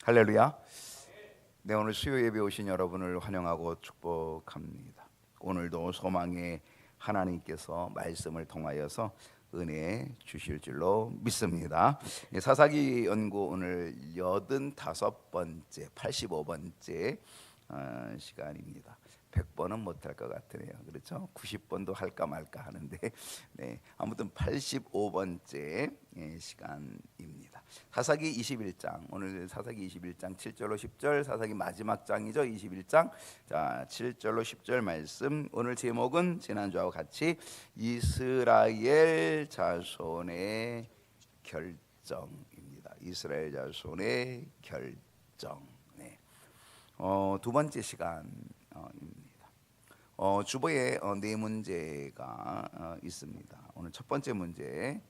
할렐루야. 네, 오늘 수요 예배 오신 여러분을 환영하고 축복합니다. 오늘도 소망의 하나님께서 말씀을 통하여서 은혜 주실 줄로 믿습니다. 사사기 연구 오늘 85번째, 85번째 시간입니다. 100번은 못할 것 같으네요. 그렇죠? 90번도 할까 말까 하는데 네, 아무튼 85번째 시간입니다. 사사기 21장, 오늘 사사기 21장 7절로 10절, 사사기 마지막 장이죠. 21장. 자, 7절로 10절 말씀. 오늘 제목은 지난주와 같이 이스라엘 자손의 결정입니다. 이스라엘 자손의 결정. 네. 두 번째 시간입니다. 주보에 네 문제가 있습니다. 오늘 첫 번째 문제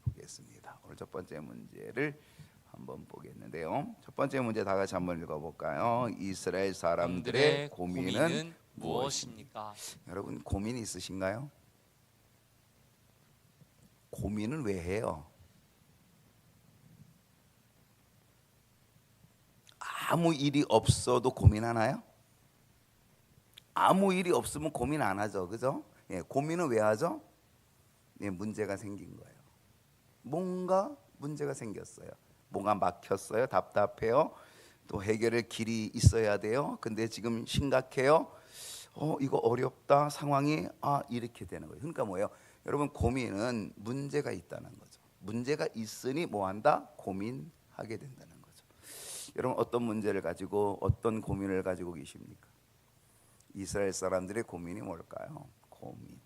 보겠습니다. 오늘 첫 번째 문제를 한번 보겠는데요. 첫 번째 문제 다 같이 한번 읽어볼까요? 이스라엘 사람들의 고민은 무엇입니까? 여러분 고민이 있으신가요? 고민은 왜 해요? 아무 일이 없어도 고민하나요? 아무 일이 없으면 고민 안 하죠, 그죠? 고민은 왜 하죠? 문제가 생긴 거예요. 뭔가 문제가 생겼어요. 뭔가 막혔어요. 답답해요. 또 해결의 길이 있어야 돼요. 근데 지금 심각해요. 이거 어렵다. 상황이 이렇게 되는 거예요. 그러니까 뭐예요? 여러분 고민은 문제가 있다는 거죠. 문제가 있으니 뭐한다? 고민하게 된다는 거죠. 여러분 어떤 문제를 가지고 어떤 고민을 가지고 계십니까? 이스라엘 사람들의 고민이 뭘까요? 고민.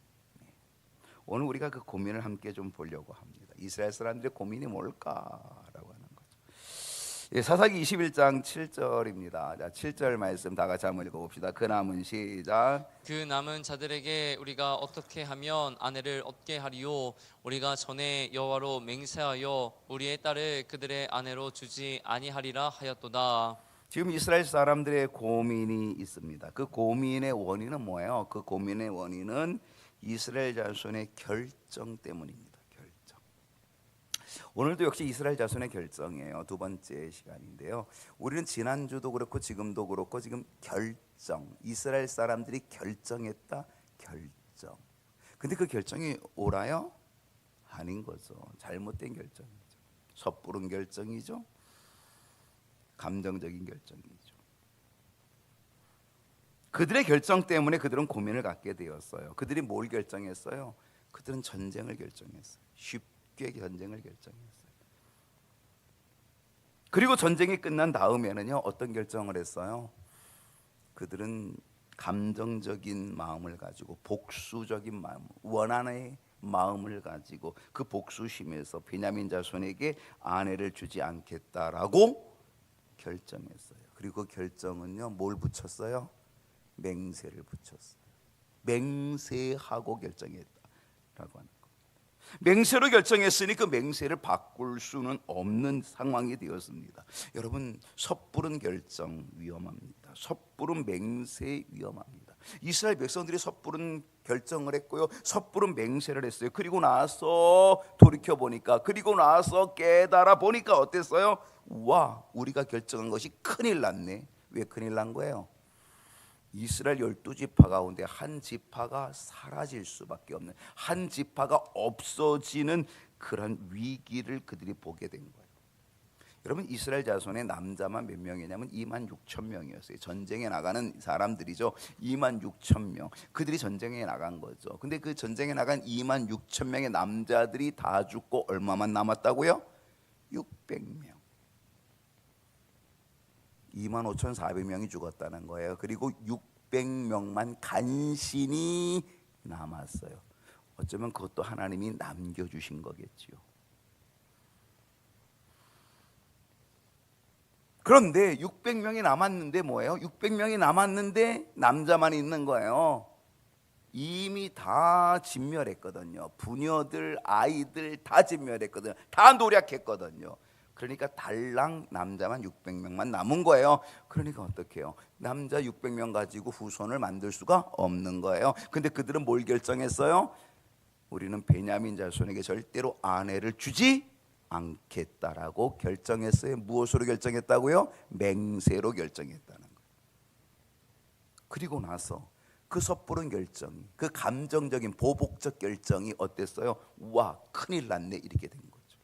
오늘 우리가 그 고민을 함께 좀 보려고 합니다. 이스라엘 사람들의 고민이 뭘까라고 하는 거죠. 사사기 21장 7절입니다. 자, 7절 말씀 다 같이 한번 읽어봅시다. 그 남은 시작. 그 남은 자들에게 우리가 어떻게 하면 아내를 얻게 하리요? 우리가 전에 여호와로 맹세하여 우리의 딸을 그들의 아내로 주지 아니하리라 하였도다. 지금 이스라엘 사람들의 고민이 있습니다. 그 고민의 원인은 뭐예요? 그 고민의 원인은 이스라엘 자손의 결정 때문입니다. 결정. 오늘도 역시 이스라엘 자손의 결정이에요. 두 번째 시간인데요. 우리는 지난주도 그렇고 지금도 그렇고 지금 결정, 이스라엘 사람들이 결정했다. 결정. 근데 그 결정이 옳아요? 아닌 거죠. 잘못된 결정이죠. 섣부른 결정이죠. 감정적인 결정이죠. 그들의 결정 때문에 그들은 고민을 갖게 되었어요. 그들이 뭘 결정했어요? 그들은 전쟁을 결정했어요. 쉽게 전쟁을 결정했어요. 그리고 전쟁이 끝난 다음에는요, 어떤 결정을 했어요? 그들은 감정적인 마음을 가지고 복수적인 마음, 원한의 마음을 가지고 그 복수심에서 베냐민 자손에게 아내를 주지 않겠다라고 결정했어요. 그리고 그 결정은요, 뭘 붙였어요? 맹세를 붙였어요. 맹세하고 결정했다라고 하는 거. 맹세로 결정했으니 그 맹세를 바꿀 수는 없는 상황이 되었습니다. 여러분 섣부른 결정 위험합니다. 섣부른 맹세 위험합니다. 이스라엘 백성들이 섣부른 결정을 했고요, 섣부른 맹세를 했어요. 그리고 나서 돌이켜 보니까, 그리고 나서 깨달아 보니까 어땠어요? 와, 우리가 결정한 것이 큰일 났네. 왜 큰일 난 거예요? 이스라엘 12지파 가운데 한 지파가 사라질 수밖에 없는, 한 지파가 없어지는 그런 위기를 그들이 보게 된 거예요. 여러분 이스라엘 자손의 남자만 몇 명이냐면 26,000명이었어요. 전쟁에 나가는 사람들이죠. 26,000명. 그들이 전쟁에 나간 거죠. 근데 그 전쟁에 나간 26,000명의 남자들이 다 죽고 얼마만 남았다고요? 600명. 25,400명이 죽었다는 거예요. 그리고 600명만 간신히 남았어요. 어쩌면 그것도 하나님이 남겨주신 거겠지요. 그런데 600명이 남았는데 뭐예요? 600명이 남았는데 남자만 있는 거예요. 이미 다 진멸했거든요. 부녀들, 아이들 다 진멸했거든요. 다 노력했거든요. 그러니까 달랑 남자만 600명만 남은 거예요. 그러니까 어떻게 해요? 남자 600명 가지고 후손을 만들 수가 없는 거예요. 근데 그들은 뭘 결정했어요? 우리는 베냐민 자손에게 절대로 아내를 주지 않겠다라고 결정했어요. 무엇으로 결정했다고요? 맹세로 결정했다는 거예요. 그리고 나서 그 섣부른 결정이, 그 감정적인 보복적 결정이 어땠어요? 와, 큰일 났네, 이렇게 된 거죠.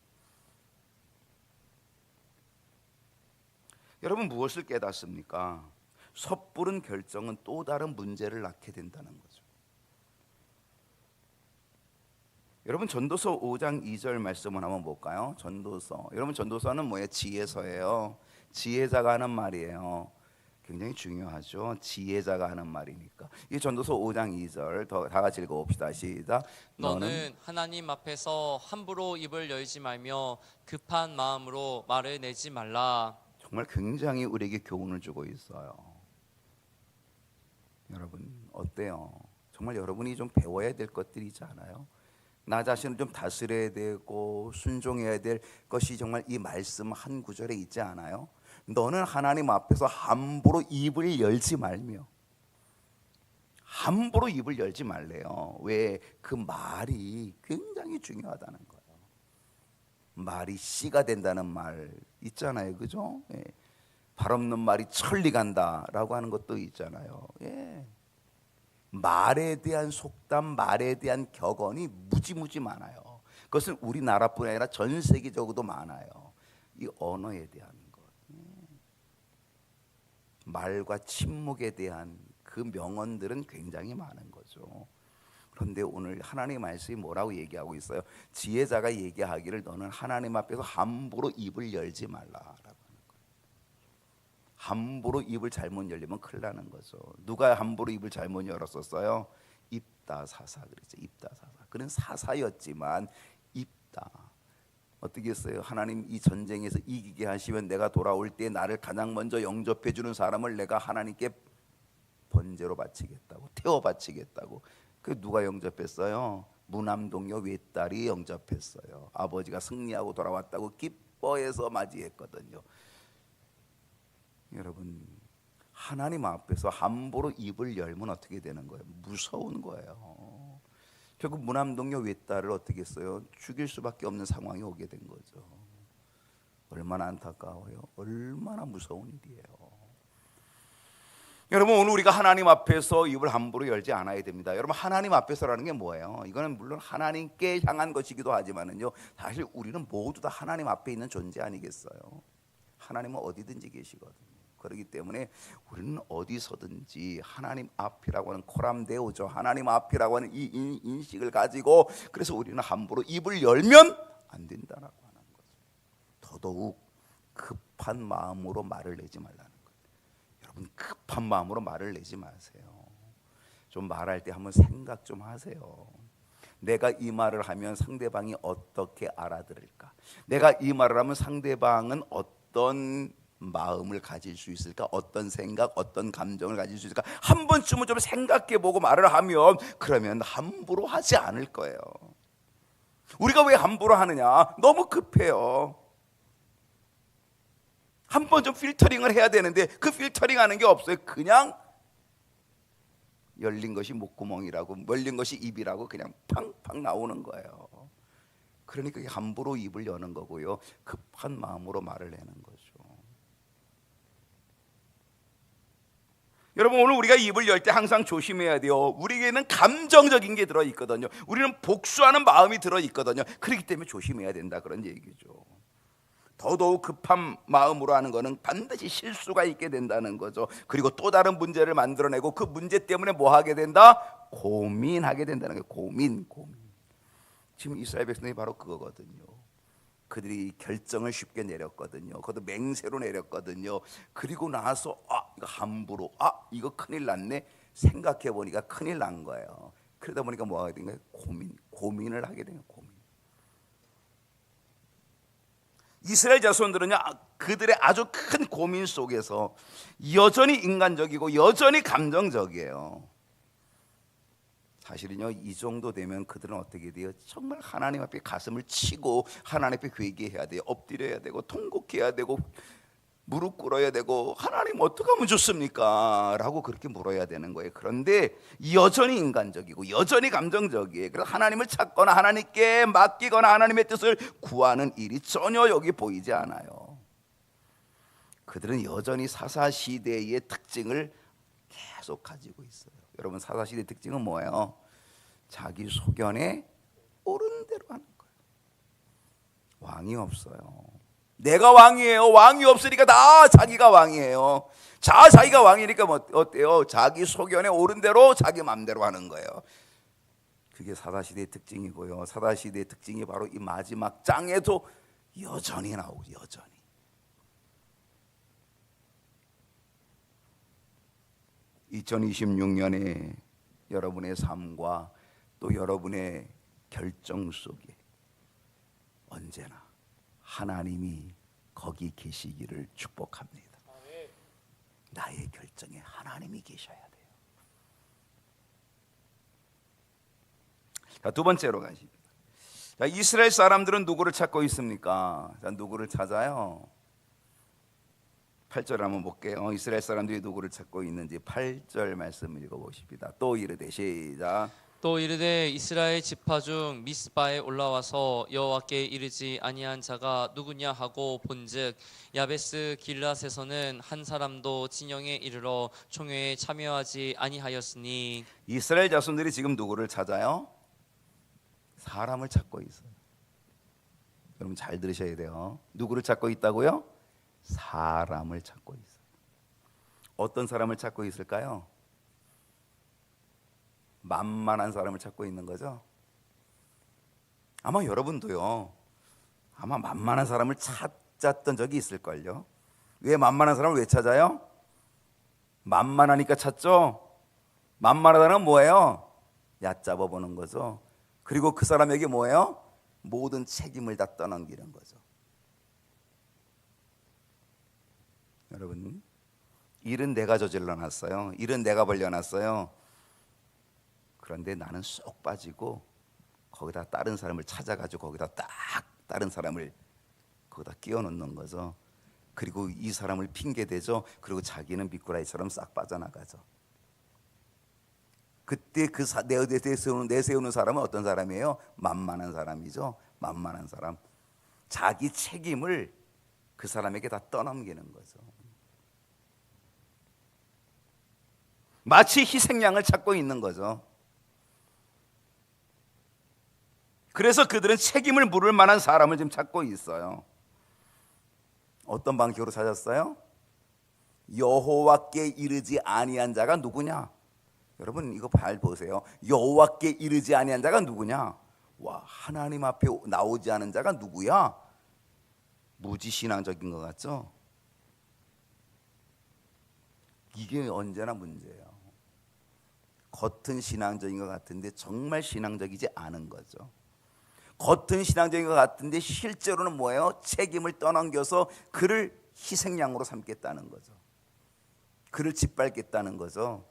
여러분, 무엇을 깨닫습니까? 섣부른 결정은 또 다른 문제를 낳게 된다는 거죠. 여러분, 전도서 5장 2절 말씀을 한번 볼까요? 전도서, 여러분, 전도서는 뭐예요? 지혜서예요. 지혜자가 하는 말이에요. 굉장히 중요하죠. 지혜자가 하는 말이니까. 이 전도서 5장 2절 다 같이 읽어봅시다. 시작. 너는 하나님 앞에서 함부로 입을 열지 말며 급한 마음으로 말을 내지 말라. 정말 굉장히 우리에게 교훈을 주고 있어요. 여러분, 어때요? 정말 여러분이 좀 배워야 될 것들이 있지 않아요? 나 자신을 좀 다스려야 되고 순종해야 될 것이 정말 이 말씀 한 구절에 있지 않아요? 너는 하나님 앞에서 함부로 입을 열지 말며, 함부로 입을 열지 말래요. 왜? 그 말이 굉장히 중요하다는 거예요. 말이 씨가 된다는 말 있잖아요, 그죠? 예. 발 없는 말이 천리 간다라고 하는 것도 있잖아요. 예. 말에 대한 속담, 말에 대한 격언이 무지무지 많아요. 그것은 우리나라뿐 아니라 전 세계적으로도 많아요. 이 언어에 대한 것, 말과 침묵에 대한 그 명언들은 굉장히 많은 거죠. 그런데 오늘 하나님의 말씀이 뭐라고 얘기하고 있어요? 지혜자가 얘기하기를 너는 하나님 앞에서 함부로 입을 열지 말라라고 하는 거예요. 함부로 입을 잘못 열리면 큰일 나는 거죠. 누가 함부로 입을 잘못 열었었어요? 입다사사 그랬죠. 입다사사. 그는 사사였지만 입다. 어떻게 했어요? 하나님 이 전쟁에서 이기게 하시면 내가 돌아올 때 나를 가장 먼저 영접해 주는 사람을 내가 하나님께 번제로 바치겠다고, 태워 바치겠다고. 그 누가 영접했어요? 무남동녀 외딸이 영접했어요. 아버지가 승리하고 돌아왔다고 기뻐해서 맞이했거든요. 여러분, 하나님 앞에서 함부로 입을 열면 어떻게 되는 거예요? 무서운 거예요. 결국 무남동녀 외딸을 어떻게 했어요? 죽일 수밖에 없는 상황이 오게 된 거죠. 얼마나 안타까워요. 얼마나 무서운 일이에요. 여러분, 오늘 우리가 하나님 앞에서 입을 함부로 열지 않아야 됩니다. 여러분, 하나님 앞에서라는 게 뭐예요? 이거는 물론 하나님께 향한 것이기도 하지만은요, 사실 우리는 모두 다 하나님 앞에 있는 존재 아니겠어요? 하나님은 어디든지 계시거든요. 그렇기 때문에 우리는 어디서든지 하나님 앞이라고 하는 코람데오죠. 하나님 앞이라고 하는 이 인식을 가지고, 그래서 우리는 함부로 입을 열면 안 된다라고 하는 거죠. 더더욱 급한 마음으로 말을 내지 말라는 거예요. 여러분, 급한 마음으로 말을 내지 마세요. 좀 말할 때 한번 생각 좀 하세요. 내가 이 말을 하면 상대방이 어떻게 알아들을까? 내가 이 말을 하면 상대방은 어떤 마음을 가질 수 있을까? 어떤 생각, 어떤 감정을 가질 수 있을까? 한 번쯤은 좀 생각해보고 말을 하면, 그러면 함부로 하지 않을 거예요. 우리가 왜 함부로 하느냐? 너무 급해요. 한 번 좀 필터링을 해야 되는데 그 필터링 하는 게 없어요. 그냥 열린 것이 목구멍이라고, 열린 것이 입이라고 그냥 팡팡 나오는 거예요. 그러니까 함부로 입을 여는 거고요, 급한 마음으로 말을 내는 거죠. 여러분, 오늘 우리가 입을 열 때 항상 조심해야 돼요. 우리에게는 감정적인 게 들어있거든요. 우리는 복수하는 마음이 들어있거든요. 그렇기 때문에 조심해야 된다, 그런 얘기죠. 더더욱 급한 마음으로 하는 것은 반드시 실수가 있게 된다는 거죠. 그리고 또 다른 문제를 만들어내고 그 문제 때문에 뭐 하게 된다? 고민하게 된다는 거예요. 고민. 지금 이스라엘 백성이 바로 그거거든요. 그들이 결정을 쉽게 내렸거든요. 그것도 맹세로 내렸거든요. 그리고 나서 이거 함부로, 이거 큰일 났네, 생각해 보니까 큰일 난 거예요. 그러다 보니까 뭐 하게 된 거예요? 고민을 하게 된 거예요. 고민. 이스라엘 자손들은요, 그들의 아주 큰 고민 속에서 여전히 인간적이고 여전히 감정적이에요. 사실은요, 이 정도 되면 그들은 어떻게 돼요? 정말 하나님 앞에 가슴을 치고 하나님 앞에 회개해야 돼요. 엎드려야 되고 통곡해야 되고 무릎 꿇어야 되고 하나님 어떻게 하면 좋습니까? 라고 그렇게 물어야 되는 거예요. 그런데 여전히 인간적이고 여전히 감정적이에요. 그래서 하나님을 찾거나 하나님께 맡기거나 하나님의 뜻을 구하는 일이 전혀 여기 보이지 않아요. 그들은 여전히 사사시대의 특징을 계속 가지고 있어요. 여러분, 사사시대의 특징은 뭐예요? 자기 소견에 옳은 대로 하는 거예요. 왕이 없어요. 내가 왕이에요. 왕이 없으니까 다 자기가 왕이에요. 자기가 왕이니까 뭐 어때요? 자기 소견에 옳은 대로 자기 마음대로 하는 거예요. 그게 사사시대의 특징이고요. 사사시대의 특징이 바로 이 마지막 장에도 여전히 나오죠. 여전히. (2026년에) 여러분의 삶과 또 여러분의 결정 속에 언제나 하나님이 거기 계시기를 축복합니다. 나의 결정에 하나님이 계셔야 돼요. 자, 두 번째로 가십니다. 자, 이스라엘 사람들은 누구를 찾고 있습니까? 자, 누구를 찾아요? 8절 한번 볼게요. 이스라엘 사람들이 누구를 찾고 있는지 8절 말씀 읽어보십니다. 또 이르되 시작. 또 이르되 이스라엘 지파 중 미스바에 올라와서 여호와께 이르지 아니한 자가 누구냐 하고 본즉 야베스 길앗에서는 한 사람도 진영에 이르러 총회에 참여하지 아니하였으니. 이스라엘 자손들이 지금 누구를 찾아요? 사람을 찾고 있어요. 여러분 잘 들으셔야 돼요. 누구를 찾고 있다고요? 사람을 찾고 있어요. 어떤 사람을 찾고 있을까요? 만만한 사람을 찾고 있는 거죠. 아마 여러분도요, 아마 만만한 사람을 찾았던 적이 있을걸요. 왜 만만한 사람을 왜 찾아요? 만만하니까 찾죠. 만만하다는 건 뭐예요? 얕잡아 보는 거죠. 그리고 그 사람에게 뭐예요? 모든 책임을 다 떠넘기는 거죠. 여러분, 일은 내가 저질러 놨어요. 일은 내가 벌려놨어요. 그런데 나는 쏙 빠지고 거기다 다른 사람을 찾아가지고 거기다 딱 다른 사람을 거기다 끼워 넣는 거죠. 그리고 이 사람을 핑계대죠. 그리고 자기는 미꾸라지처럼 싹 빠져나가죠. 그때 그 내세우는 사람은 어떤 사람이에요? 만만한 사람이죠. 만만한 사람. 자기 책임을 그 사람에게 다 떠넘기는 거죠. 마치 희생양을 찾고 있는 거죠. 그래서 그들은 책임을 물을 만한 사람을 지금 찾고 있어요. 어떤 방식으로 찾았어요? 여호와께 이르지 아니한 자가 누구냐? 여러분 이거 잘 보세요. 여호와께 이르지 아니한 자가 누구냐? 와, 하나님 앞에 나오지 않은 자가 누구야? 무지신앙적인 것 같죠? 이게 언제나 문제예요. 겉은 신앙적인 것 같은데 정말 신앙적이지 않은 거죠. 겉은 신앙적인 것 같은데 실제로는 뭐예요? 책임을 떠넘겨서 그를 희생양으로 삼겠다는 거죠. 그를 짓밟겠다는 거죠.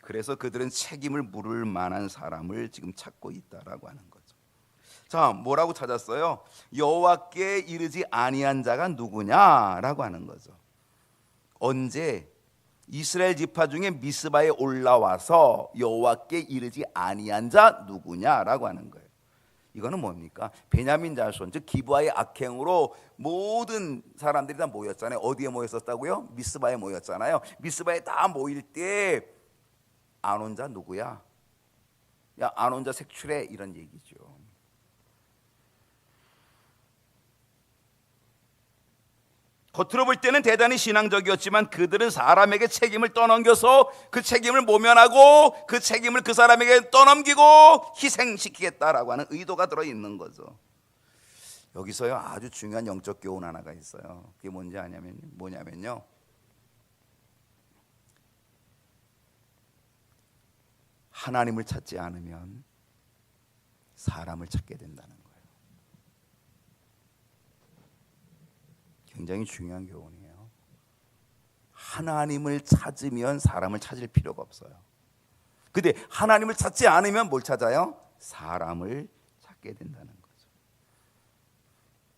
그래서 그들은 책임을 물을 만한 사람을 지금 찾고 있다라고 하는 거죠. 자, 뭐라고 찾았어요? 여호와께 이르지 아니한 자가 누구냐라고 하는 거죠. 언제? 이스라엘 지파 중에 미스바에 올라와서 여호와께 이르지 아니한 자 누구냐라고 하는 거예요. 이거는 뭡니까? 베냐민 자손, 즉 기브아의 악행으로 모든 사람들이 다 모였잖아요. 어디에 모였었다고요? 미스바에 모였잖아요. 미스바에 다 모일 때 안 온 자 누구야? 야, 안 온 자 색출해, 이런 얘기죠. 겉으로 볼 때는 대단히 신앙적이었지만 그들은 사람에게 책임을 떠넘겨서 그 책임을 모면하고 그 책임을 그 사람에게 떠넘기고 희생시키겠다라고 하는 의도가 들어있는 거죠. 여기서요 아주 중요한 영적 교훈 하나가 있어요. 그게 뭐냐면요, 하나님을 찾지 않으면 사람을 찾게 된다는 거예요. 굉장히 중요한 교훈이에요. 하나님을 찾으면 사람을 찾을 필요가 없어요. 근데 하나님을 찾지 않으면 뭘 찾아요? 사람을 찾게 찾게 된다는 거죠.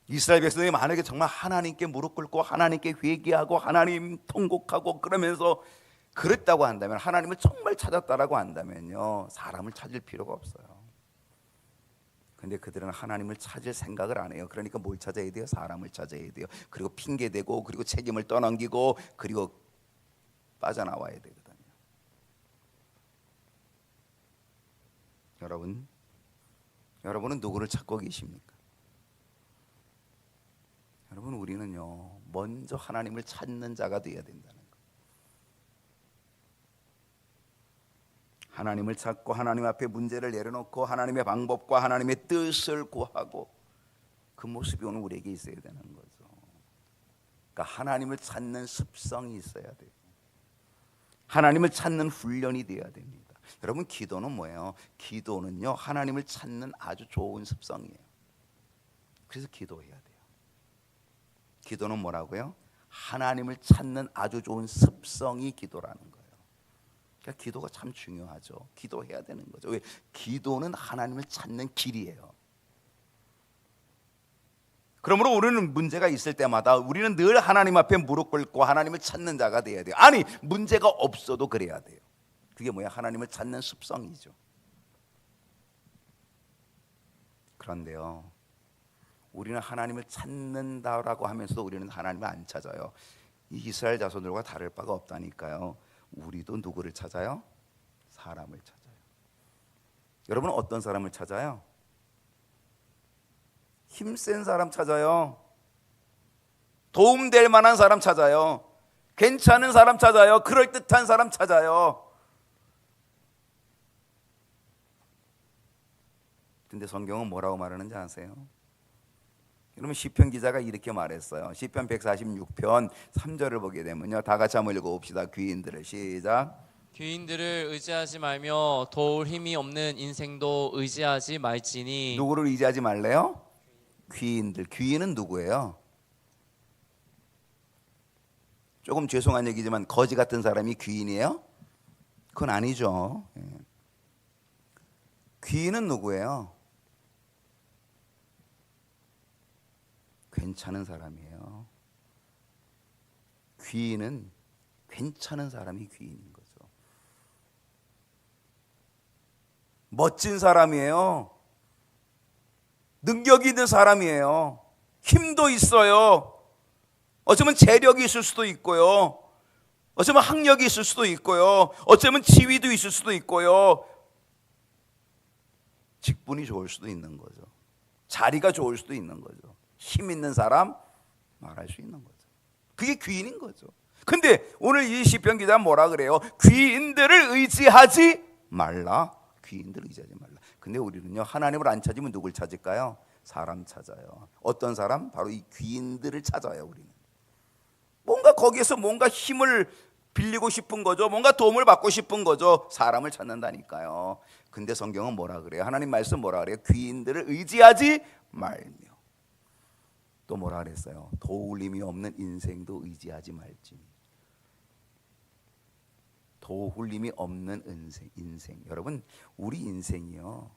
이스라엘 백성이 만약에 정말 하나님께 무릎 꿇고 하나님께 회개하고 하나님 통곡하고 그러면서 그랬다고 한다면, 하나님을 정말 찾았다라고 한다면요, 사람을 찾을 필요가 없어요. 근데 그들은 하나님을 찾을 생각을 안 해요. 그러니까 뭘 찾아야 돼요? 사람을 찾아야 돼요. 그리고 핑계대고, 그리고 책임을 떠넘기고, 그리고 빠져나와야 되거든요. 여러분은 누구를 찾고 계십니까? 여러분, 우리는요, 먼저 하나님을 찾는 자가 되어야 된다는 거예요. 하나님을 찾고 하나님 앞에 문제를 내려놓고 하나님의 방법과 하나님의 뜻을 구하고, 그 모습이 오늘 우리에게 있어야 되는 거죠. 그러니까 하나님을 찾는 습성이 있어야 돼요. 하나님을 찾는 훈련이 되어야 됩니다. 여러분, 기도는 뭐예요? 기도는요, 하나님을 찾는 아주 좋은 습성이에요. 그래서 기도해야 돼요. 기도는 뭐라고요? 하나님을 찾는 아주 좋은 습성이 기도라는 거예요. 그러니까 기도가 참 중요하죠. 기도해야 되는 거죠. 왜? 기도는 하나님을 찾는 길이에요. 그러므로 우리는 문제가 있을 때마다 우리는 늘 하나님 앞에 무릎 꿇고 하나님을 찾는 자가 돼야 돼요. 아니, 문제가 없어도 그래야 돼요. 그게 뭐야? 하나님을 찾는 습성이죠. 그런데요, 우리는 하나님을 찾는다라고 하면서도 우리는 하나님을 안 찾아요. 이 이스라엘 자손들과 다를 바가 없다니까요. 우리도 누구를 찾아요? 사람을 찾아요. 여러분은 어떤 사람을 찾아요? 힘센 사람 찾아요. 도움될 만한 사람 찾아요. 괜찮은 사람 찾아요. 그럴듯한 사람 찾아요. 근데 성경은 뭐라고 말하는지 아세요? 여러분, 시편 기자가 이렇게 말했어요. 시편 146편 3절을 보게 되면요, 다 같이 한번 읽어봅시다. 귀인들을 시작. 귀인들을 의지하지 말며 도울 힘이 없는 인생도 의지하지 말지니. 누구를 의지하지 말래요? 귀인들. 귀인은 누구예요? 조금 죄송한 얘기지만 거지 같은 사람이 귀인이에요? 그건 아니죠. 귀인은 누구예요? 괜찮은 사람이에요. 귀인은 괜찮은 사람이 귀인인 거죠. 멋진 사람이에요. 능력이 있는 사람이에요. 힘도 있어요. 어쩌면 재력이 있을 수도 있고요. 어쩌면 학력이 있을 수도 있고요. 어쩌면 지위도 있을 수도 있고요. 직분이 좋을 수도 있는 거죠. 자리가 좋을 수도 있는 거죠. 힘 있는 사람 말할 수 있는 거죠. 그게 귀인인 거죠. 근데 오늘 이 시편 기자는 뭐라 그래요? 귀인들을 의지하지 말라. 귀인들을 의지하지 말라. 근데 우리는요, 하나님을 안 찾으면 누굴 찾을까요? 사람 찾아요. 어떤 사람? 바로 이 귀인들을 찾아요. 우리는 뭔가 거기에서 뭔가 힘을 빌리고 싶은 거죠. 뭔가 도움을 받고 싶은 거죠. 사람을 찾는다니까요. 근데 성경은 뭐라 그래요? 하나님 말씀 뭐라 그래요? 귀인들을 의지하지 말며. 또 뭐라 그랬어요? 도울림이 없는 인생도 의지하지 말지니. 도울림이 없는 인생. 여러분, 우리 인생이요,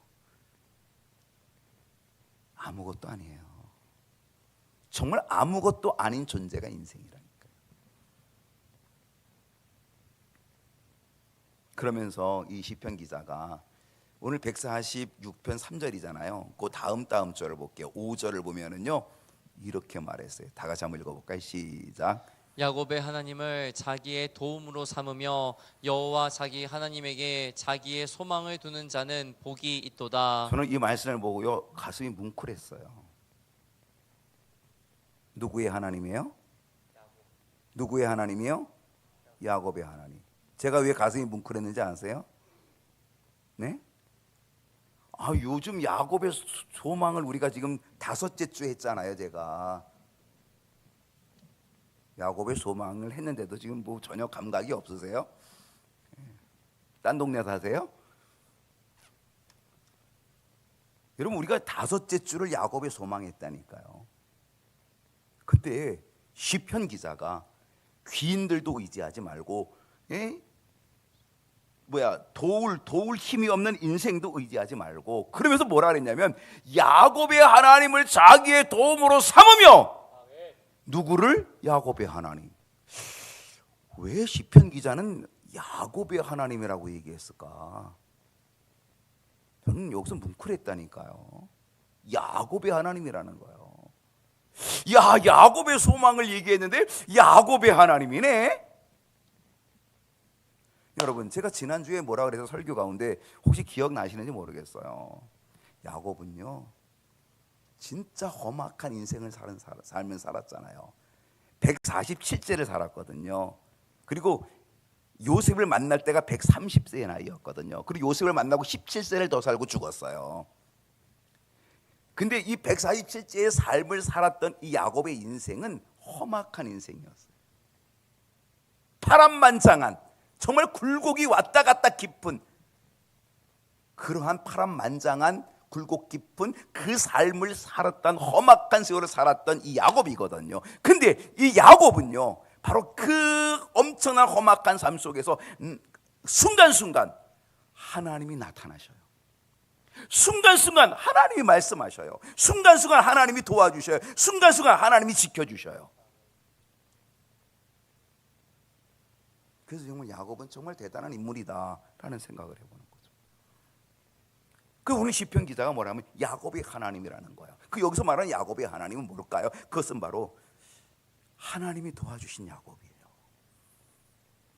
아무것도 아니에요. 정말 아무것도 아닌 존재가 인생이라니까요. 그러면서 이 시편 기자가 오늘 146편 3절이잖아요. 그 다음 절을 볼게요. 5절을 보면은요, 이렇게 말했어요. 다 같이 한번 읽어볼까요? 시작. 야곱의 하나님을 자기의 도움으로 삼으며 여호와 자기 하나님에게 자기의 소망을 두는 자는 복이 있도다. 저는 이 말씀을 보고요, 가슴이 뭉클했어요. 누구의 하나님이에요? 누구의 하나님이요? 야곱의 하나님. 제가 왜 가슴이 뭉클했는지 아세요? 네? 요즘 야곱의 소망을 우리가 지금 5째 주 했잖아요. 제가 야곱의 소망을 했는데도 지금 뭐 전혀 감각이 없으세요? 딴 동네 사세요? 여러분, 우리가 5째 주를 야곱의 소망했다니까요. 근데 시편 기자가 귀인들도 의지하지 말고 도울 힘이 없는 인생도 의지하지 말고, 그러면서 뭐라 그랬냐면 야곱의 하나님을 자기의 도움으로 삼으며. 누구를? 야곱의 하나님. 왜 시편 기자는 야곱의 하나님이라고 얘기했을까? 저는 여기서 뭉클했다니까요. 야곱의 하나님이라는 거예요. 야, 야곱의 소망을 얘기했는데 야곱의 하나님이네. 여러분, 제가 지난주에 뭐라 그래서 설교 가운데 혹시 기억나시는지 모르겠어요. 야곱은요 진짜 험악한 인생을 삶을 살았잖아요. 147세를 살았거든요. 그리고 요셉을 만날 때가 130세의 나이였거든요. 그리고 요셉을 만나고 17세를 더 살고 죽었어요. 근데 이 147세의 삶을 살았던 이 야곱의 인생은 험악한 인생이었어요. 파란만장한, 정말 굴곡이 왔다 갔다 깊은, 그러한 파란만장한 굴곡 깊은 그 삶을 살았던, 험악한 세월을 살았던 이 야곱이거든요. 근데 이 야곱은요 바로 그 엄청난 험악한 삶 속에서 순간순간 하나님이 나타나셔요. 순간순간 하나님이 말씀하셔요. 순간순간 하나님이 도와주셔요. 순간순간 하나님이 지켜주셔요. 그래서 정말 야곱은 정말 대단한 인물이다라는 생각을 해보는 거죠. 그 오늘 시편 기자가 뭐라면 야곱의 하나님이라는 거예요. 그 여기서 말하는 야곱의 하나님은 뭘까요? 그것은 바로 하나님이 도와주신 야곱이에요.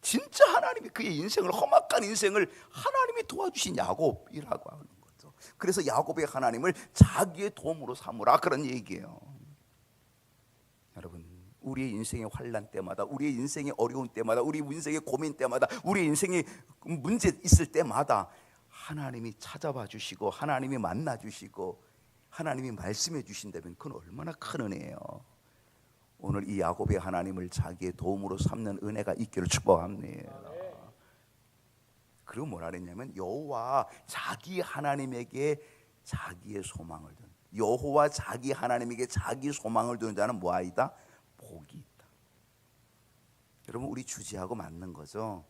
진짜 하나님이 그의 인생을, 험악한 인생을 하나님이 도와주신 야곱이라고 하는 거죠. 그래서 야곱의 하나님을 자기의 도움으로 삼으라, 그런 얘기예요. 여러분, 우리의 인생의 환난 때마다, 우리의 인생의 어려운 때마다, 우리 인생의 고민 때마다, 우리의 인생의 문제 있을 때마다 하나님이 찾아봐 주시고 하나님이 만나 주시고 하나님이 말씀해 주신다면 그건 얼마나 큰 은혜예요. 오늘 이 야곱의 하나님을 자기의 도움으로 삼는 은혜가 있기를 축복합니다. 그리고 뭐라 그랬냐면 여호와 자기 하나님에게 자기의 소망을 두는, 여호와 자기 하나님에게 자기 소망을 두는 자는 뭐하이다? 복이 있다. 여러분, 우리 주지하고 맞는 거죠.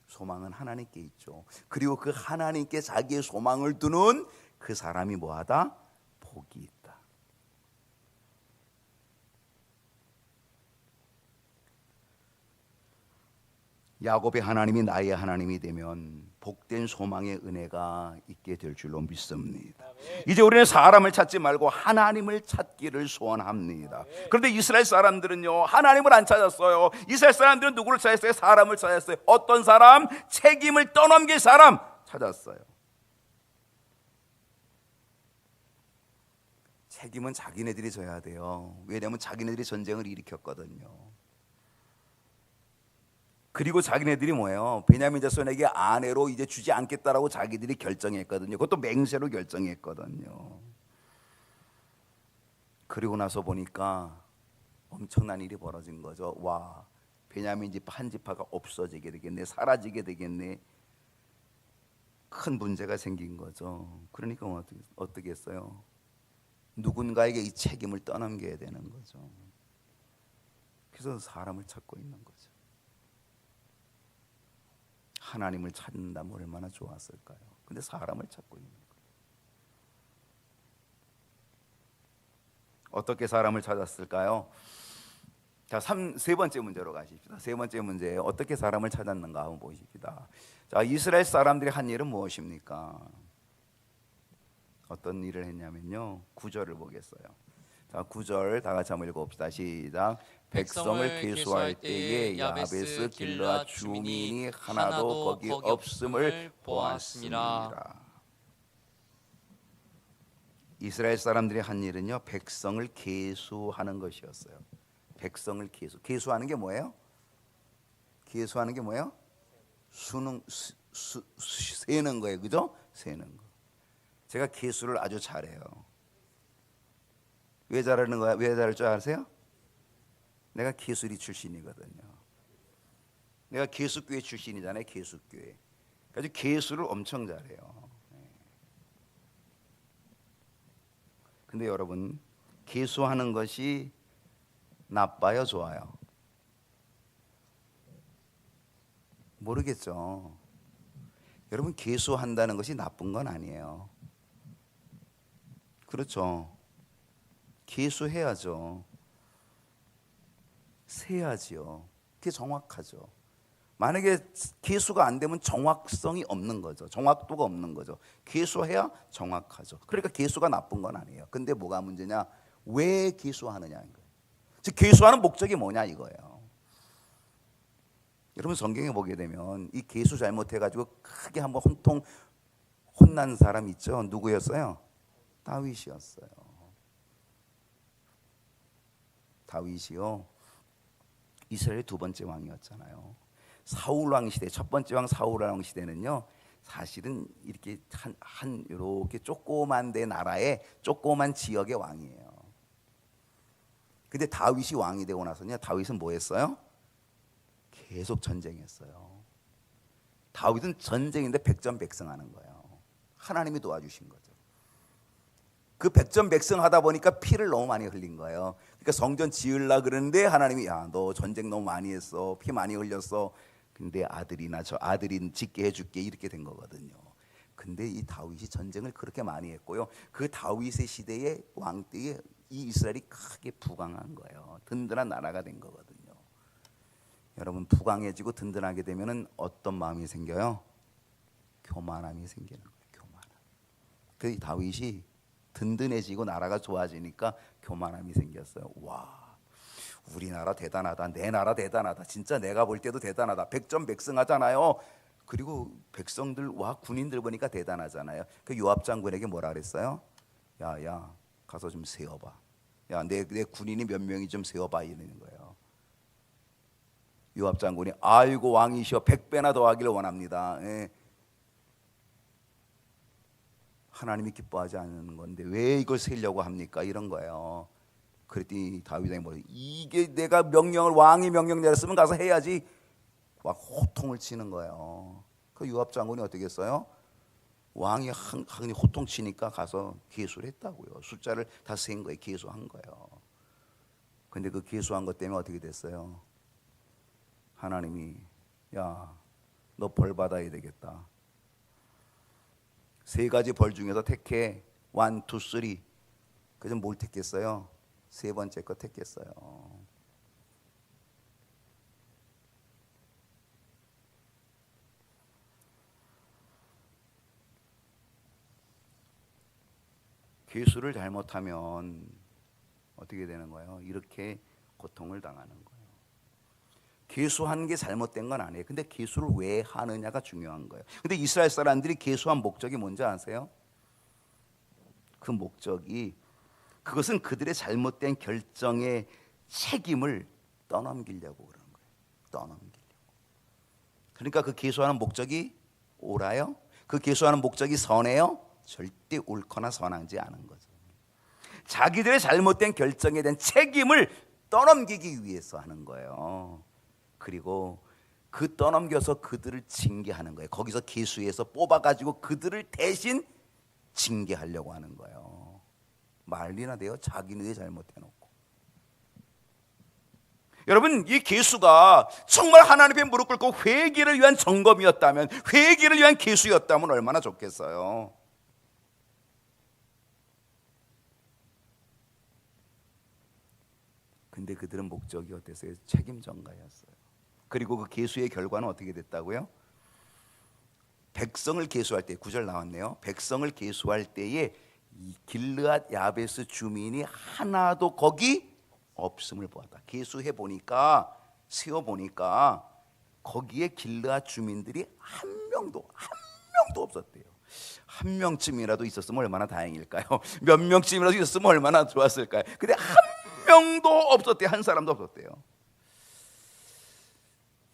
소망은 하나님께 있죠. 그리고 그 하나님께 자기의 소망을 두는 그 사람이 뭐하다? 복이 있다. 야곱의 하나님이 나의 하나님이 되면 복된 소망의 은혜가 있게 될 줄로 믿습니다. 이제 우리는 사람을 찾지 말고 하나님을 찾기를 소원합니다. 그런데 이스라엘 사람들은요 하나님을 안 찾았어요. 이스라엘 사람들은 누구를 찾았어요? 사람을 찾았어요. 어떤 사람? 책임을 떠넘길 사람 찾았어요. 책임은 자기네들이 져야 돼요. 왜냐하면 자기네들이 전쟁을 일으켰거든요. 그리고 자기네들이 뭐예요? 베냐민 자손에게 아내로 이제 주지 않겠다라고 자기들이 결정했거든요. 그것도 맹세로 결정했거든요. 그리고 나서 보니까 엄청난 일이 벌어진 거죠. 와, 베냐민 집 한 지파가 없어지게 되겠네, 사라지게 되겠네. 큰 문제가 생긴 거죠. 그러니까 어떻게 했어요? 누군가에게 이 책임을 떠넘겨야 되는 거죠. 그래서 사람을 찾고 있는 거죠. 하나님을 찾는다면 얼마나 좋았을까요? 근데 사람을 찾고 있는 거예요. 어떻게 사람을 찾았을까요? 자, 세 번째 문제로 가십시다. 세 번째 문제에 어떻게 사람을 찾았는가 한번 보십시다. 자, 이스라엘 사람들이 한 일은 무엇입니까? 어떤 일을 했냐면요, 9절을 보겠어요. 자, 9절 다 같이 한번 읽어봅시다. 시작. 백성을 계수할 때에 야베스 길르앗 주민이 하나도 거기 없음을 보았습니다. 이스라엘 사람들이 한 일은요, 백성을 계수하는 것이었어요. 백성을 계수하는 게 뭐예요? 계수하는 게 뭐예요? 세는 거예요, 그죠? 세는 거. 제가 계수를 아주 잘해요. 왜 잘하는 거야? 왜 잘할 줄 아세요? 내가 계수리 출신이거든요. 내가 계수교회 출신이잖아요. 계수교회. 그래서 계수를 엄청 잘해요. 근데 여러분, 계수하는 것이 나빠요, 좋아요? 모르겠죠. 여러분, 계수한다는 것이 나쁜 건 아니에요. 그렇죠. 계수해야죠. 세야지요. 그게 정확하죠. 만약에 계수가 안 되면 정확성이 없는 거죠. 정확도가 없는 거죠. 계수해야 정확하죠. 그러니까 계수가 나쁜 건 아니에요. 근데 뭐가 문제냐? 왜 계수하느냐인 거예요. 즉 계수하는 목적이 뭐냐 이거예요. 여러분, 성경에 보게 되면 이 계수 잘못해가지고 크게 한번 혼난 사람 있죠. 누구였어요? 다윗이었어요. 다윗이요, 이스라엘의 두 번째 왕이었잖아요. 사울 왕 시대, 첫 번째 왕 사울 왕 시대는요, 사실은 이렇게 이렇게 조그만 데 나라의 조그만 지역의 왕이에요. 근데 다윗이 왕이 되고 나서냐, 다윗은 뭐 했어요? 계속 전쟁했어요. 다윗은 전쟁인데 백전백승하는 거예요. 하나님이 도와주신 거죠. 그 백전백승하다 보니까 피를 너무 많이 흘린 거예요. 그러니까 성전 지으려 그러는데 하나님이, 야, 너 전쟁 너무 많이 했어, 피 많이 흘렸어. 근데 아들이나 저 아들이 짓게 해줄게, 이렇게 된 거거든요. 근데 이 다윗이 전쟁을 그렇게 많이 했고요, 그 다윗의 시대의 왕 때에 이 이스라엘이 크게 부강한 거예요. 든든한 나라가 된 거거든요. 여러분, 부강해지고 든든하게 되면은 어떤 마음이 생겨요? 교만함이 생기는 거예요. 교만함. 그 다윗이 든든해지고 나라가 좋아지니까 교만함이 생겼어요. 와, 우리나라 대단하다, 내 나라 대단하다, 진짜 내가 볼 때도 대단하다, 백전백승하잖아요. 그리고 백성들, 와, 군인들 보니까 대단하잖아요. 그 요압 장군에게 뭐라 그랬어요? 야, 가서 좀 세어봐. 야, 내 군인이 몇 명이 좀 세어봐, 이러는 거예요. 요압 장군이, 아이고 왕이시여, 100배나 더하기를 원합니다. 예. 하나님이 기뻐하지 않는 건데 왜 이걸 세려고 합니까? 이런 거예요. 그랬더니 다윗이 뭐래? 이게 내가 왕이 명령 내렸으면 가서 해야지. 막 호통을 치는 거예요. 그 요압 장군이 어떻게 했어요? 왕이 항상 호통 치니까 가서 계수를 했다고요. 숫자를 다 센 거예요. 계수한 거예요. 근데 그 계수한 것 때문에 어떻게 됐어요? 하나님이, 야, 너 벌 받아야 되겠다. 3가지 벌 중에서 택해. 1, 2, 3. 그래서 뭘 택했어요? 3번째 거 택했어요. 계수를 잘못하면 어떻게 되는 거예요? 이렇게 고통을 당하는 거예요. 계수한 게 잘못된 건 아니에요. 근데 계수를 왜 하느냐가 중요한 거예요. 근데 이스라엘 사람들이 계수한 목적이 뭔지 아세요? 그 목적이, 그것은 그들의 잘못된 결정의 책임을 떠넘기려고 그러는 거예요. 떠넘기려고. 그러니까 그 계수하는 목적이 옳아요? 그 계수하는 목적이 선해요? 절대 옳거나 선하지 않은 거죠. 자기들의 잘못된 결정에 대한 책임을 떠넘기기 위해서 하는 거예요. 그리고 그 떠넘겨서 그들을 징계하는 거예요. 거기서 계수해서 뽑아가지고 그들을 대신 징계하려고 하는 거예요. 말리나 돼요. 자기네 잘못해놓고. 여러분, 이 계수가 정말 하나님 앞에 무릎 꿇고 회개를 위한 점검이었다면, 회개를 위한 계수였다면 얼마나 좋겠어요. 근데 그들은 목적이 어땠어요? 책임 전가였어요. 그리고 그 계수의 결과는 어떻게 됐다고요? 백성을 계수할 때, 9절 나왔네요. 백성을 계수할 때에 이 길르앗 야베스 주민이 하나도 거기 없음을 보았다. 계수해 보니까, 세어 보니까 거기에 길르앗 주민들이 한 명도 없었대요. 한 명쯤이라도 있었으면 얼마나 다행일까요? 몇 명쯤이라도 있었으면 얼마나 좋았을까요? 근데 한 명도 없었대요. 한 사람도 없었대요.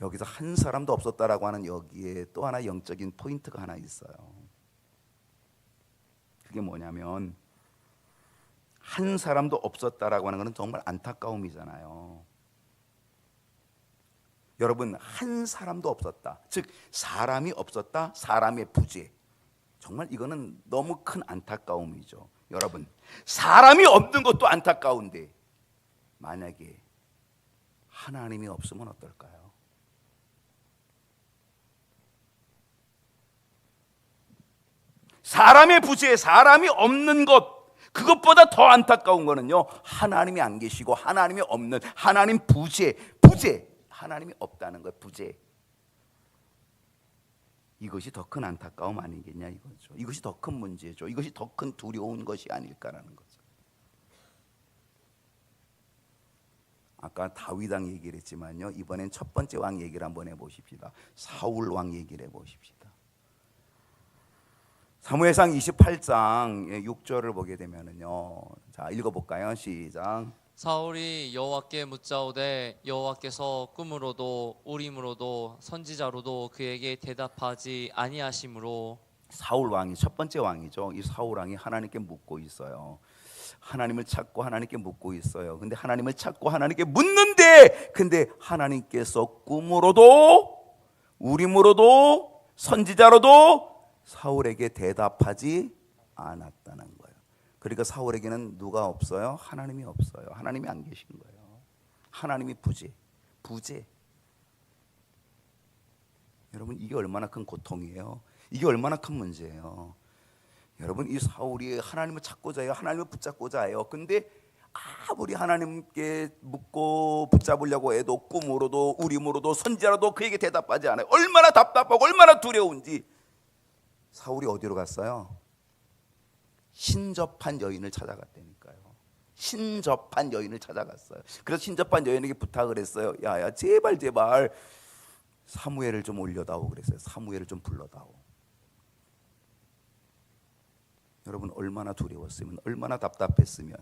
여기서 한 사람도 없었다라고 하는 여기에 또 하나 영적인 포인트가 하나 있어요. 그게 뭐냐면, 한 사람도 없었다라고 하는 것은 정말 안타까움이잖아요. 여러분, 한 사람도 없었다, 즉 사람이 없었다, 사람의 부재, 정말 이거는 너무 큰 안타까움이죠. 여러분, 사람이 없는 것도 안타까운데 만약에 하나님이 없으면 어떨까요? 사람의 부재, 사람이 없는 것, 그것보다 더 안타까운 거는요, 하나님이 안 계시고 하나님이 없는, 하나님 부재, 하나님이 없다는 거예요. 부재. 이것이 더 큰 안타까움 아니겠냐 이거죠. 이것이 더 큰 문제죠. 이것이 더 큰 두려운 것이 아닐까라는 거죠. 아까 다윗 왕 얘기를 했지만요, 이번엔 첫 번째 왕 얘기를 한번 해보십시다. 사울 왕 얘기를 해보십시다. 사무엘상 28장 6절을 보게 되면은요, 자 읽어볼까요? 시작. 사울이 여호와께 묻자오되 여호와께서 꿈으로도 우림으로도 선지자로도 그에게 대답하지 아니하심으로. 사울 왕이 첫 번째 왕이죠. 이 사울 왕이 하나님께 묻고 있어요. 하나님을 찾고 하나님께 묻고 있어요. 근데 하나님을 찾고 하나님께 묻는데, 근데 하나님께서 꿈으로도 우림으로도 선지자로도 사울에게 대답하지 않았다는 거예요. 그러니까 사울에게는 누가 없어요? 하나님이 없어요. 하나님이 안 계신 거예요. 하나님이 부재. 여러분, 이게 얼마나 큰 고통이에요. 이게 얼마나 큰 문제예요. 여러분, 이 사울이 하나님을 찾고자 해요. 하나님을 붙잡고자 해요. 근데 아무리 하나님께 묻고 붙잡으려고 해도 꿈으로도 우림으로도 선지자로도 그에게 대답하지 않아요. 얼마나 답답하고 얼마나 두려운지. 사울이 어디로 갔어요? 신접한 여인을 찾아갔다니까요. 신접한 여인을 찾아갔어요. 그래서 신접한 여인에게 부탁을 했어요. 야야, 제발 사무엘을 좀 올려다오 그랬어요. 사무엘을 좀 불러다오. 여러분, 얼마나 두려웠으면, 얼마나 답답했으면,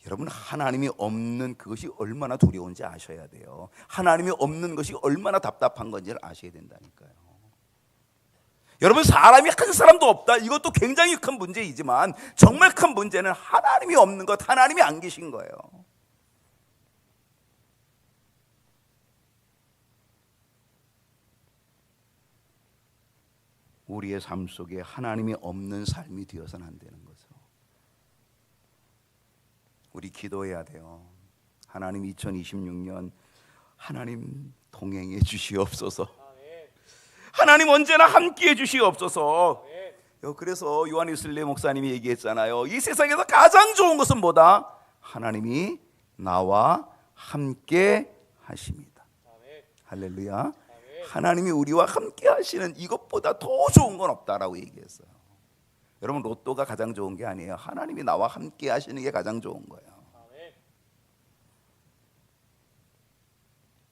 여러분, 하나님이 없는 그것이 얼마나 두려운지 아셔야 돼요. 하나님이 없는 것이 얼마나 답답한 건지를 아셔야 된다니까요. 여러분, 사람이 한 사람도 없다, 이것도 굉장히 큰 문제이지만 정말 큰 문제는 하나님이 없는 것, 하나님이 안 계신 거예요. 우리의 삶 속에 하나님이 없는 삶이 되어서는 안 되는 거죠. 우리 기도해야 돼요. 하나님, 2026년 하나님 동행해 주시옵소서. 하나님 언제나 함께해 주시옵소서. 그래서 요한웨슬리 목사님이 얘기했잖아요. 이 세상에서 가장 좋은 것은 뭐다? 하나님이 나와 함께 하십니다. 할렐루야. 하나님이 우리와 함께 하시는 이것보다 더 좋은 건 없다라고 얘기했어요. 여러분, 로또가 가장 좋은 게 아니에요. 하나님이 나와 함께 하시는 게 가장 좋은 거예요.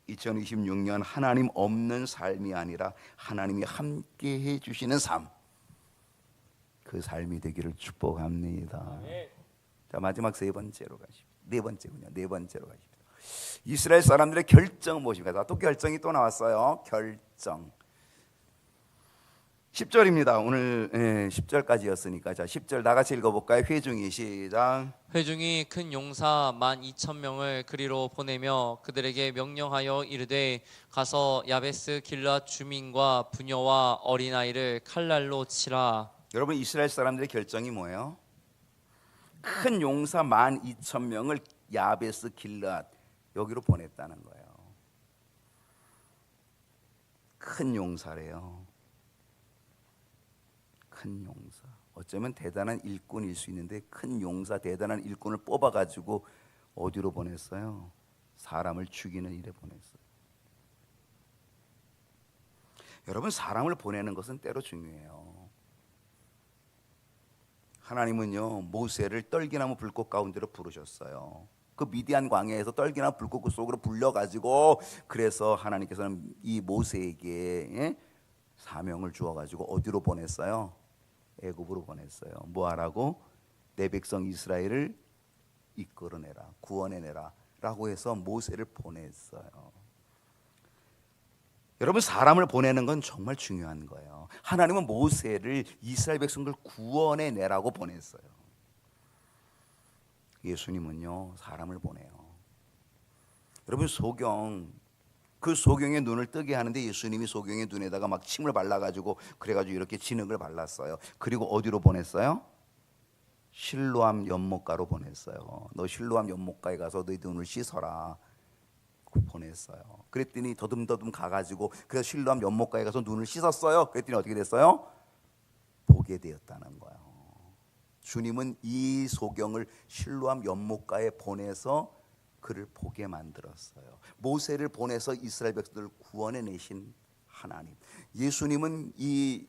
2026년 하나님 없는 삶이 아니라 하나님이 함께 해주시는 삶, 그 삶이 되기를 축복합니다. 자, 마지막 네 번째로 가십니다. 이스라엘 사람들의 결정 무엇입니까? 또 결정이 또 나왔어요. 결정. 10절입니다. 오늘 10절까지였으니까 자, 10절 다 같이 읽어볼까요? 회중이 시작. 회중이 큰 용사 12,000명을 그리로 보내며 그들에게 명령하여 이르되 가서 야베스 길앗 주민과 부녀와 어린아이를 칼날로 치라. 여러분, 이스라엘 사람들의 결정이 뭐예요? 큰 용사 12,000명을 야베스 길앗 여기로 보냈다는 거예요. 큰 용사래요. 큰 용사. 어쩌면 대단한 일꾼일 수 있는데 큰 용사, 대단한 일꾼을 뽑아가지고 어디로 보냈어요? 사람을 죽이는 일에 보냈어요. 여러분, 사람을 보내는 것은 때로 중요해요. 하나님은요, 모세를 떨기나무 불꽃 가운데로 부르셨어요. 그 미디안 광야에서 떨기나무 불꽃 속으로 불려가지고, 그래서 하나님께서는 이 모세에게 사명을 주어가지고 어디로 보냈어요? 애굽으로 보냈어요. 뭐 하라고? 내 백성 이스라엘을 이끌어내라, 구원해내라 라고 해서 모세를 보냈어요. 여러분, 사람을 보내는 건 정말 중요한 거예요. 하나님은 모세를 이스라엘 백성들 구원해내라고 보냈어요. 예수님은요, 사람을 보내요. 여러분, 그 소경의 눈을 뜨게 하는데 예수님이 소경의 눈에다가 막 침을 발라가지고 그래가지고 이렇게 진흙을 발랐어요. 그리고 어디로 보냈어요? 실로암 연못가로 보냈어요. 너 실로암 연못가에 가서 너희 눈을 씻어라. 보냈어요. 그랬더니 더듬더듬 가가지고 그래서 실로암 연못가에 가서 눈을 씻었어요. 그랬더니 어떻게 됐어요? 보게 되었다는 거예요. 주님은 이 소경을 실로암 연못가에 보내서 그를 보게 만들었어요. 모세를 보내서 이스라엘 백성들을 구원해 내신 하나님, 예수님은 이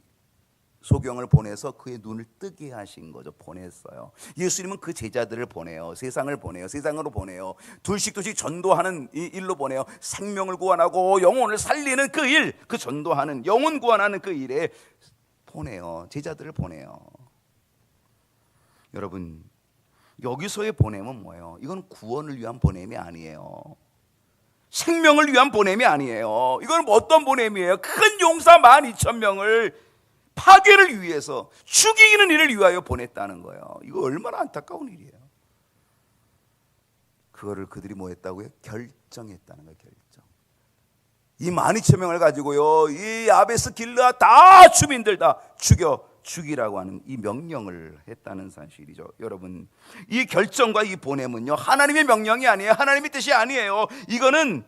소경을 보내서 그의 눈을 뜨게 하신 거죠. 보냈어요. 예수님은 그 제자들을 보내요. 세상을 보내요. 세상으로 보내요. 둘씩 전도하는 이 일로 보내요. 생명을 구원하고 영혼을 살리는 그 일, 그 전도하는, 영혼 구원하는 그 일에 보내요. 제자들을 보내요. 여러분, 여기서의 보냄은 뭐예요? 이건 구원을 위한 보냄이 아니에요. 생명을 위한 보냄이 아니에요. 이건 어떤 보냄이에요? 큰 용사 12,000명을 파괴를 위해서, 죽이는 일을 위하여 보냈다는 거예요. 이거 얼마나 안타까운 일이에요. 그거를 그들이 뭐 했다고요? 결정했다는 거예요. 결정. 이 12,000명을 가지고요, 이 야베스 길르앗 다 주민들 다 죽이라고 하는 이 명령을 했다는 사실이죠. 여러분, 이 결정과 이 보냄은요, 하나님의 명령이 아니에요. 하나님의 뜻이 아니에요. 이거는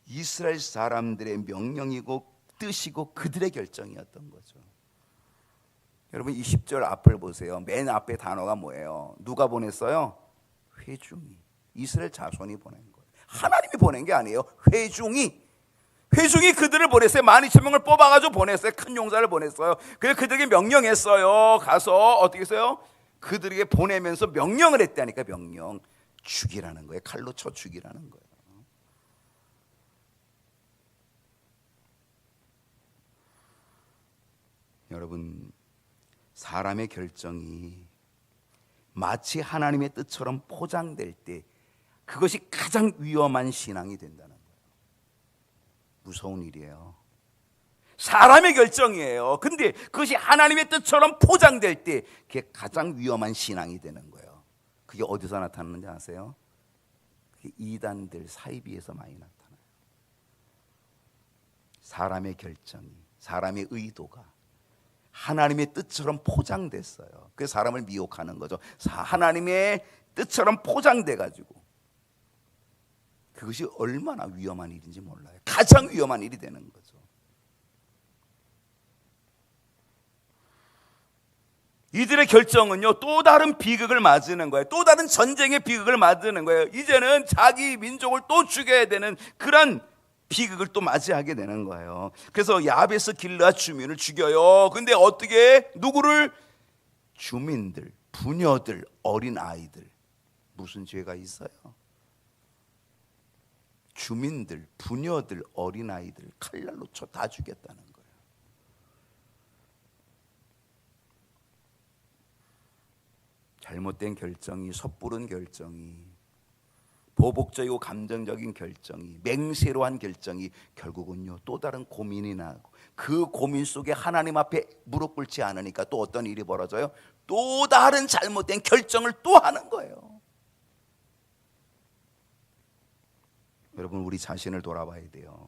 이스라엘 사람들의 명령이고 뜻이고 그들의 결정이었던 거죠. 여러분, 이 10절 앞을 보세요. 맨 앞에 단어가 뭐예요? 누가 보냈어요? 회중이, 이스라엘 자손이 보낸 거예요. 하나님이 보낸 게 아니에요. 회중이 그들을 보냈어요. 12,000명을 뽑아가지고 보냈어요. 큰 용사를 보냈어요. 그래서 그들에게 명령했어요. 가서 어떻게 했어요? 그들에게 보내면서 명령을 했다니까. 명령, 죽이라는 거예요. 칼로 쳐 죽이라는 거예요. 여러분, 사람의 결정이 마치 하나님의 뜻처럼 포장될 때 그것이 가장 위험한 신앙이 된다는 거예요. 무서운 일이에요. 사람의 결정이에요. 근데 그것이 하나님의 뜻처럼 포장될 때 그게 가장 위험한 신앙이 되는 거예요. 그게 어디서 나타나는지 아세요? 그게 이단들 사이비에서 많이 나타나요. 사람의 결정이, 사람의 의도가 하나님의 뜻처럼 포장됐어요. 그래서 사람을 미혹하는 거죠. 하나님의 뜻처럼 포장돼 가지고 그것이 얼마나 위험한 일인지 몰라요. 가장 위험한 일이 되는 거죠. 이들의 결정은요, 또 다른 비극을 맞는 거예요. 또 다른 전쟁의 비극을 맞는 거예요. 이제는 자기 민족을 또 죽여야 되는 그런 비극을 또 맞이하게 되는 거예요. 그래서 야베스 길르앗 주민을 죽여요. 근데 어떻게? 누구를? 주민들, 부녀들, 어린 아이들. 무슨 죄가 있어요? 주민들, 부녀들, 어린 아이들 칼날로 쳐 다 죽였다는 거예요. 잘못된 결정이, 섣부른 결정이, 보복적이고 감정적인 결정이, 맹세로 한 결정이 결국은요, 또 다른 고민이 나고 그 고민 속에 하나님 앞에 무릎 꿇지 않으니까 또 어떤 일이 벌어져요? 또 다른 잘못된 결정을 또 하는 거예요. 여러분, 우리 자신을 돌아봐야 돼요.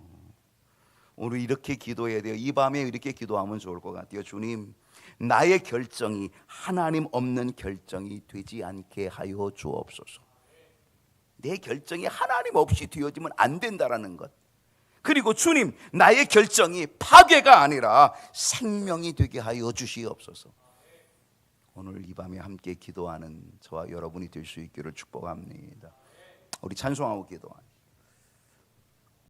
오늘 이렇게 기도해야 돼요. 이 밤에 이렇게 기도하면 좋을 것 같아요. 주님, 나의 결정이 하나님 없는 결정이 되지 않게 하여 주옵소서. 내 결정이 하나님 없이 되어지면 안 된다라는 것. 그리고 주님, 나의 결정이 파괴가 아니라 생명이 되게 하여 주시옵소서. 오늘 이 밤에 함께 기도하는 저와 여러분이 될 수 있기를 축복합니다. 우리 찬송하고 기도합니다.